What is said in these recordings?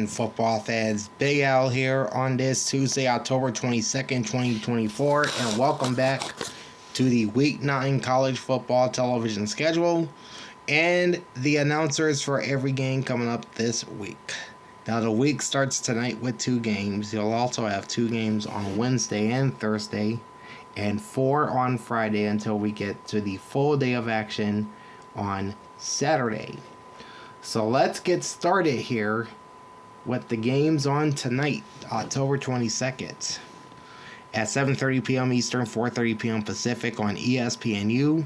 Football fans, Big Al here on this Tuesday, October 22nd, 2024, and welcome back to the Week 9 college football television schedule and the announcers for every game coming up this week. Now, the week starts tonight with 2 games. You'll also have 2 games on Wednesday and Thursday, and 4 on Friday until we get to the full day of action on Saturday. So let's get started here with the games on tonight, October 22nd. At 7:30 p.m. Eastern, 4:30 p.m. Pacific on ESPNU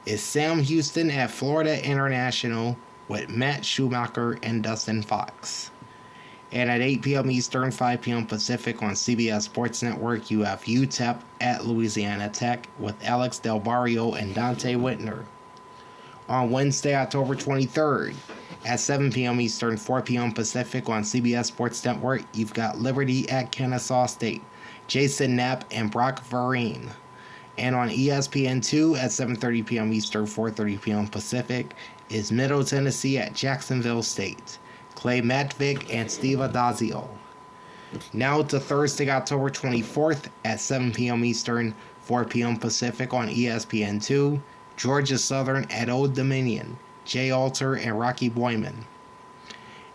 is Sam Houston at Florida International with Matt Schumacher and Dustin Fox. And at 8 p.m. Eastern, 5 p.m. Pacific on CBS Sports Network, you have UTEP at Louisiana Tech with Alex Del Barrio and Dante Whitner. On Wednesday, October 23rd, at 7 p.m. Eastern, 4 p.m. Pacific on CBS Sports Network, you've got Liberty at Kennesaw State, Jason Knapp and Brock Vereen. And on ESPN2 at 7:30 p.m. Eastern, 4:30 p.m. Pacific is Middle Tennessee at Jacksonville State, Clay Matvick and Steve Adazio. Now to Thursday, October 24th at 7 p.m. Eastern, 4 p.m. Pacific on ESPN2, Georgia Southern at Old Dominion, Jay Alter and Rocky Boyman.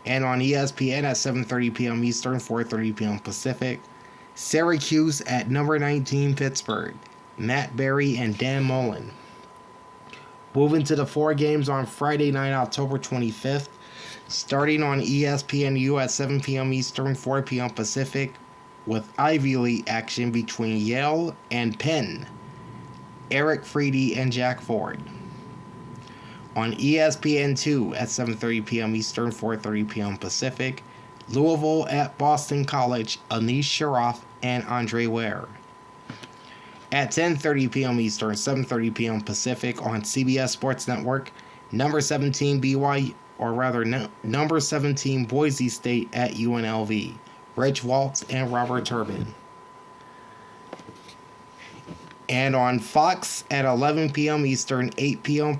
And on ESPN at 7:30 p.m. Eastern, 4:30 p.m. Pacific, Syracuse at number 19 Pittsburgh, Matt Berry and Dan Mullen. Moving to the 4 games on Friday night, October 25th, starting on ESPNU at 7 p.m. Eastern, 4 p.m. Pacific, with Ivy League action between Yale and Penn, Eric Freedy and Jack Ford. On ESPN2 at 7:30 p.m. Eastern, 4:30 p.m. Pacific, Louisville at Boston College, Anish Sharaff and Andre Ware. At 10:30 p.m. Eastern, 7:30 p.m. Pacific on CBS Sports Network, number 17 number 17 Boise State at UNLV, Rich Waltz and Robert Turbin. And on Fox at 11 p.m. Eastern, 8 p.m.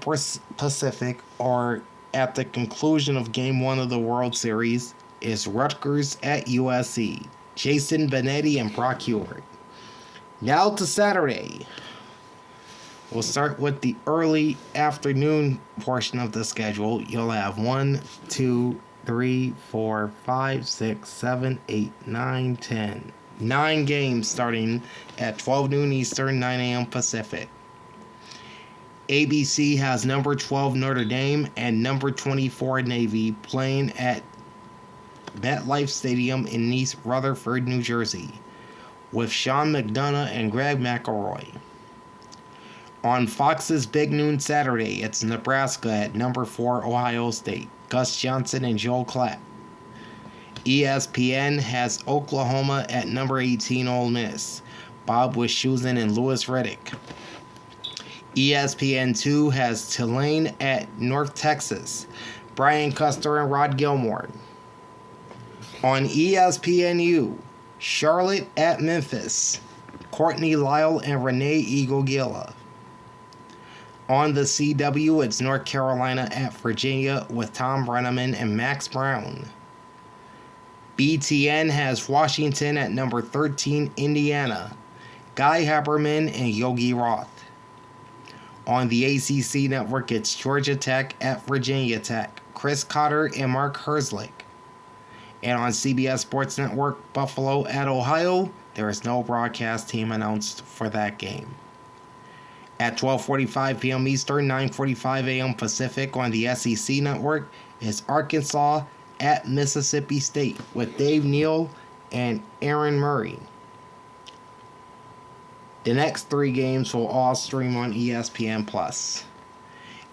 Pacific, or at the conclusion of Game 1 of the World Series, is Rutgers at USC, Jason Benetti and Brock Huard. Now to Saturday. We'll start with the early afternoon portion of the schedule. You'll have 1, 2, 3, 4, 5, 6, 7, 8, 9, 10. 9 games starting at 12 noon Eastern, 9 a.m. Pacific. ABC has number 12 Notre Dame and number 24 Navy playing at MetLife Stadium in East Rutherford, New Jersey, with Sean McDonough and Greg McElroy. On Fox's Big Noon Saturday, it's Nebraska at number 4 Ohio State, Gus Johnson and Joel Klatt. ESPN has Oklahoma at number 18 Ole Miss, Bob Wischusen and Louis Riddick. ESPN2 has Tulane at North Texas, Brian Custer and Rod Gilmore. On ESPNU, Charlotte at Memphis, Courtney Lyle and Renee Eagle-Gila. On the CW, it's North Carolina at Virginia with Tom Brenneman and Max Brown. BTN has Washington at number 13 Indiana, Guy Haberman and Yogi Roth. On the ACC network, it's Georgia Tech at Virginia Tech, Chris Cotter and Mark Herzlich. And on CBS Sports Network, Buffalo at Ohio, there is no broadcast team announced for that game. At 12:45 p.m. Eastern, 9:45 a.m. Pacific on the SEC network is Arkansas at Mississippi State with Dave Neal and Aaron Murray. The next 3 games will all stream on ESPN+.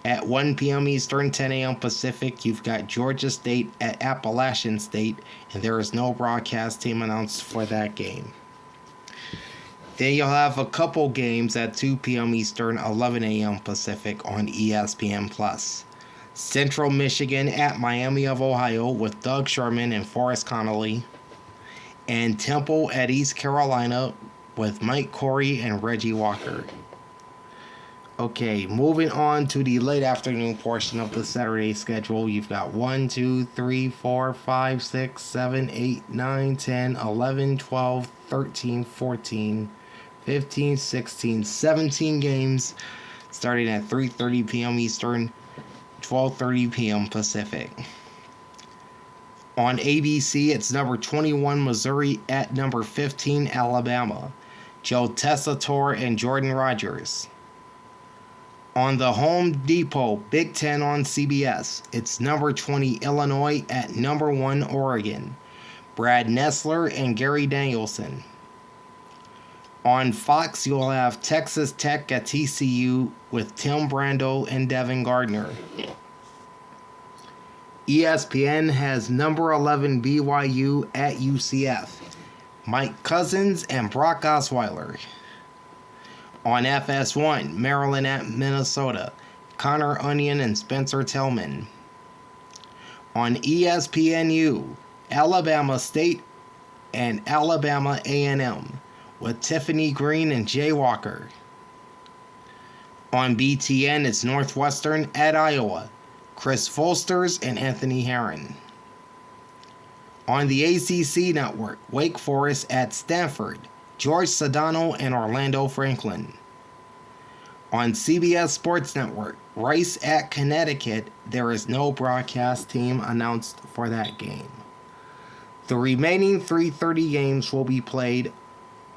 At 1 p.m. Eastern, 10 a.m. Pacific, you've got Georgia State at Appalachian State, and there is no broadcast team announced for that game. Then you'll have a couple games at 2 p.m. Eastern, 11 a.m. Pacific on ESPN+. Central Michigan at Miami of Ohio with Doug Sherman and Forrest Connolly. And Temple at East Carolina with Mike Corey and Reggie Walker. Okay, moving on to the late afternoon portion of the Saturday schedule. You've got 1, 2, 3, 4, 5, 6, 7, 8, 9, 10, 11, 12, 13, 14, 15, 16, 17 games starting at 3:30 p.m. Eastern, 12:30 p.m. Pacific. On ABC, it's number 21 Missouri at number 15 Alabama. Joe Tessitore and Jordan Rogers. On the Home Depot Big Ten on CBS, it's number 20 Illinois at number 1 Oregon. Brad Nessler and Gary Danielson. On Fox, you'll have Texas Tech at TCU with Tim Brando and Devin Gardner. ESPN has number 11 BYU at UCF. Mike Cousins and Brock Osweiler. On FS1, Maryland at Minnesota. Connor Onion and Spencer Tillman. On ESPNU, Alabama State and Alabama A&M with Tiffany Green and Jay Walker. On BTN, it's Northwestern at Iowa. Chris Folsters and Anthony Herron. On the ACC network, Wake Forest at Stanford, George Sedano and Orlando Franklin. On CBS Sports Network, Rice at Connecticut, there is no broadcast team announced for that game. The remaining 3:30 games will be played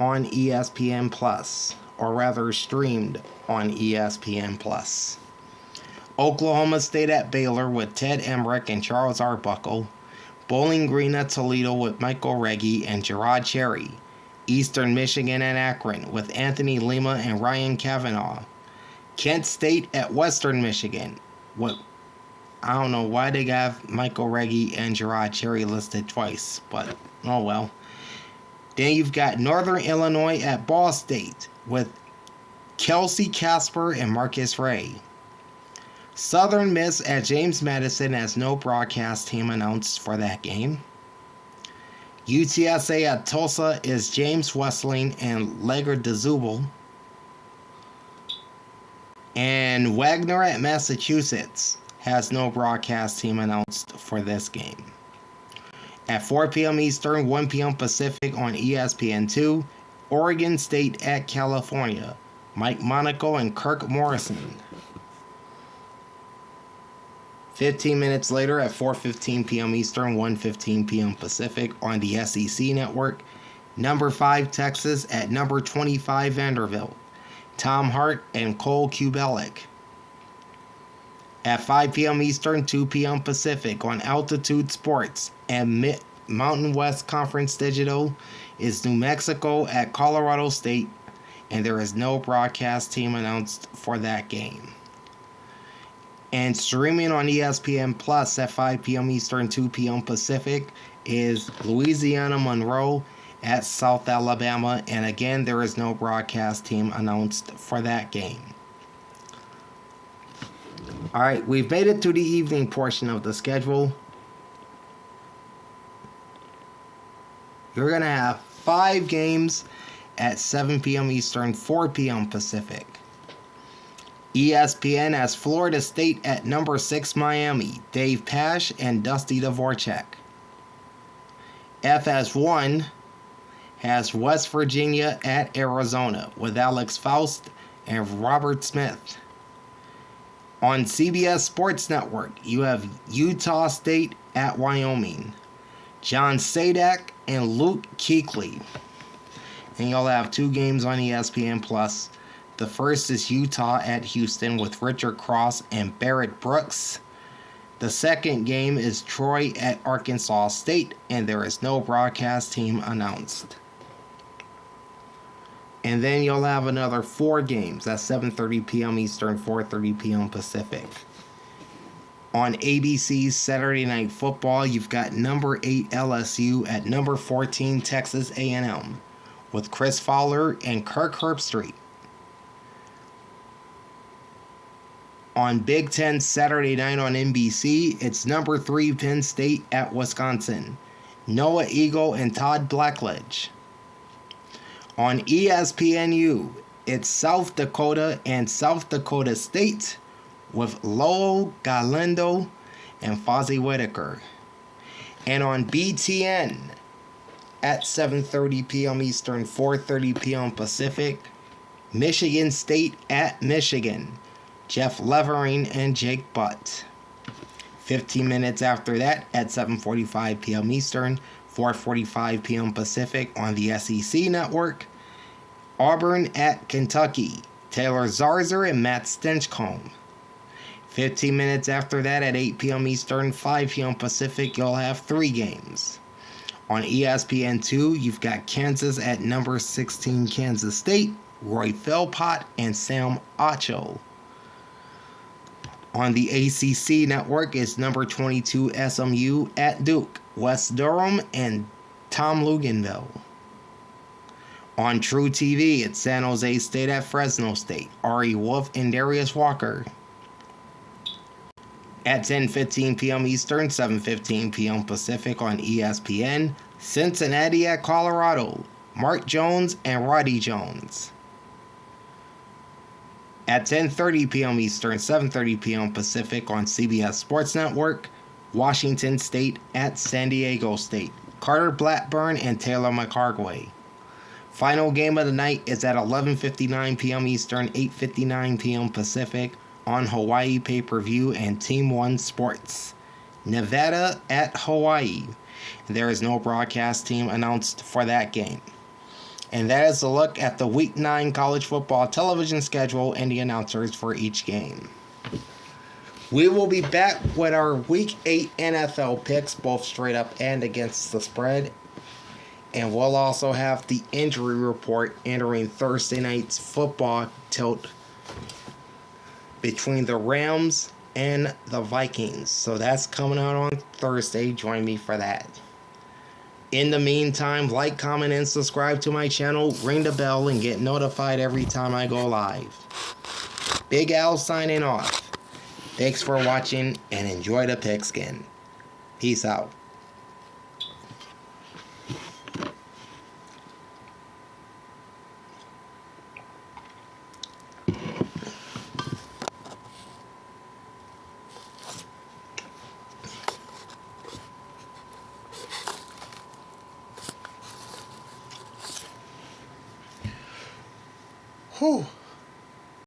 on ESPN Plus, or rather streamed on ESPN Plus. Oklahoma State at Baylor with Ted Emmerich and Charles Arbuckle. Bowling Green at Toledo with Michael Reggie and Gerard Cherry. Eastern Michigan at Akron with Anthony Lima and Ryan Kavanaugh. Kent State at Western Michigan. I don't know why they got Michael Reggie and Gerard Cherry listed twice, but oh well. Then you've got Northern Illinois at Ball State with Kelsey Casper and Marcus Ray. Southern Miss at James Madison has no broadcast team announced for that game. UTSA at Tulsa is James Wessling and Legard DeZubel. And Wagner at Massachusetts has no broadcast team announced for this game. At 4 p.m. Eastern, 1 p.m. Pacific on ESPN2, Oregon State at California, Mike Monaco and Kirk Morrison. 15 minutes later at 4:15 p.m. Eastern, 1:15 p.m. Pacific on the SEC network, number 5 Texas at number 25 Vanderbilt, Tom Hart and Cole Kubelic. At 5 p.m. Eastern, 2 p.m. Pacific on Altitude Sports and Mountain West Conference Digital is New Mexico at Colorado State, and there is no broadcast team announced for that game. And streaming on ESPN Plus at 5 p.m. Eastern, 2 p.m. Pacific is Louisiana Monroe at South Alabama, and again, there is no broadcast team announced for that game. All right, we've made it to the evening portion of the schedule. You're going to have 5 games at 7 p.m. Eastern, 4 p.m. Pacific. ESPN has Florida State at number 6 Miami, Dave Pasch and Dusty Dvorak. FS1 has West Virginia at Arizona with Alex Faust and Robert Smith. On CBS Sports Network, you have Utah State at Wyoming, John Sadak and Luke Kuechly. And you'll have 2 games on ESPN Plus. The first is Utah at Houston with Richard Cross and Barrett Brooks. The second game is Troy at Arkansas State, and there is no broadcast team announced. And then you'll have another 4 games at 7:30 p.m. Eastern, 4:30 p.m. Pacific. On ABC's Saturday Night Football, you've got number 8 LSU at number 14 Texas A&M with Chris Fowler and Kirk Herbstreit. On Big Ten Saturday night on NBC, it's number 3 Penn State at Wisconsin, Noah Eagle and Todd Blackledge. On ESPNU, it's South Dakota and South Dakota State with Lowell Galindo and Fozzie Whitaker. And on BTN at 7:30 p.m. Eastern, 4:30 p.m. Pacific, Michigan State at Michigan, Jeff Levering and Jake Butt. 15 minutes after that at 7:45 p.m. Eastern, 4:45 p.m. Pacific on the SEC Network, Auburn at Kentucky, Taylor Zarzour and Matt Stinchcomb. 15 minutes after that at 8 p.m. Eastern, 5 p.m. Pacific, you'll have 3 games. On ESPN2, you've got Kansas at number 16 Kansas State, Roy Philpott and Sam Acho. On the ACC Network, it's number 22 SMU at Duke, Wes Durham and Tom Luginbill. On True TV, it's San Jose State at Fresno State, Ari Wolf and Darius Walker. At 10:15 p.m. Eastern, 7:15 p.m. Pacific on ESPN, Cincinnati at Colorado, Mark Jones and Roddy Jones. At 10:30 p.m. Eastern, 7:30 p.m. Pacific on CBS Sports Network, Washington State at San Diego State, Carter Blackburn and Taylor McCartway. Final game of the night is at 11:59 p.m. Eastern, 8:59 p.m. Pacific on Hawaii Pay-Per-View and Team One Sports. Nevada at Hawaii. There is no broadcast team announced for that game. And that is a look at the Week 9 college football television schedule and the announcers for each game. We will be back with our Week 8 NFL picks, both straight up and against the spread. And we'll also have the injury report entering Thursday night's football tilt between the Rams and the Vikings. So that's coming out on Thursday. Join me for that. In the meantime, like, comment, and subscribe to my channel. Ring the bell and get notified every time I go live. Big Al signing off. Thanks for watching and enjoy the pigskin. Peace out. Whew.